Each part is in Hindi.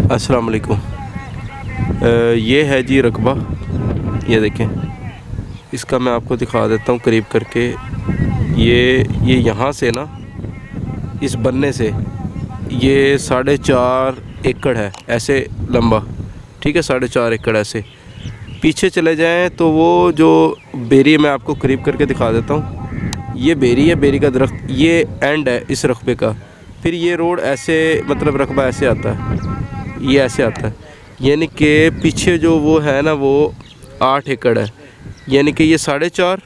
अस्सलाम वालेकुम। ये है जी रकबा, ये देखें, इसका मैं आपको दिखा देता हूँ करीब करके। ये यहाँ से ना, इस बनने से ये 4.5 एकड़ है ऐसे लंबा, ठीक है, 4.5 एकड़ ऐसे। पीछे चले जाएं तो वो जो बेरी है मैं आपको करीब करके दिखा देता हूँ। ये बेरी है, बेरी का दरख्त, ये एंड है इस रकबे का। फिर ये रोड ऐसे, मतलब रकबा ऐसे आता है, ये ऐसे आता है, यानी कि पीछे जो वो है ना वो 8 एकड़ है, यानी कि ये 4.5,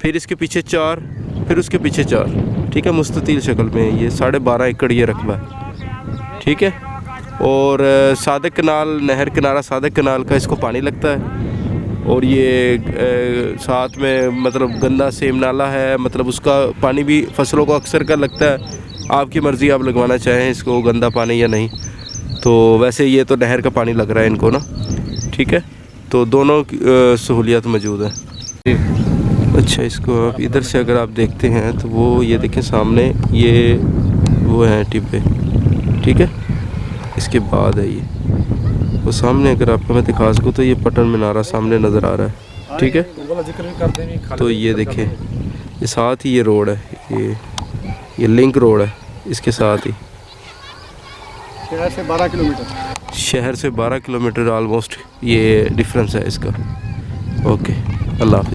फिर इसके पीछे 4, फिर उसके पीछे 4, ठीक है, मुस्ततील शक्ल में ये 12.5 एकड़ ये रकबा है, ठीक है। और सादिक कनाल, नहर किनारा सादिक कनाल का इसको पानी लगता है। और ये साथ में मतलब गंदा सेम नाला है, मतलब उसका पानी भी फसलों को अक्सर का लगता है। आपकी मर्ज़ी, आप लगवाना चाहें इसको गंदा पानी या नहीं। तो वैसे ये तो नहर का पानी लग रहा है इनको ना, ठीक है। तो दोनों सहूलियत मौजूद है। अच्छा, इसको आप इधर से अगर आप देखते हैं तो वो ये देखें सामने, ये वो हैं टिब्बे, ठीक है। इसके बाद है ये वो सामने, अगर आपको मैं दिखा सकूँ तो ये पटन मीनारा सामने नज़र आ रहा है, ठीक है। तो ये देखें, ये साथ ही ये रोड है, ये लिंक रोड है इसके साथ ही। शहर से 12 किलोमीटर ऑलमोस्ट ये डिफरेंस है इसका। ओके, अल्लाह हाफ़िज़।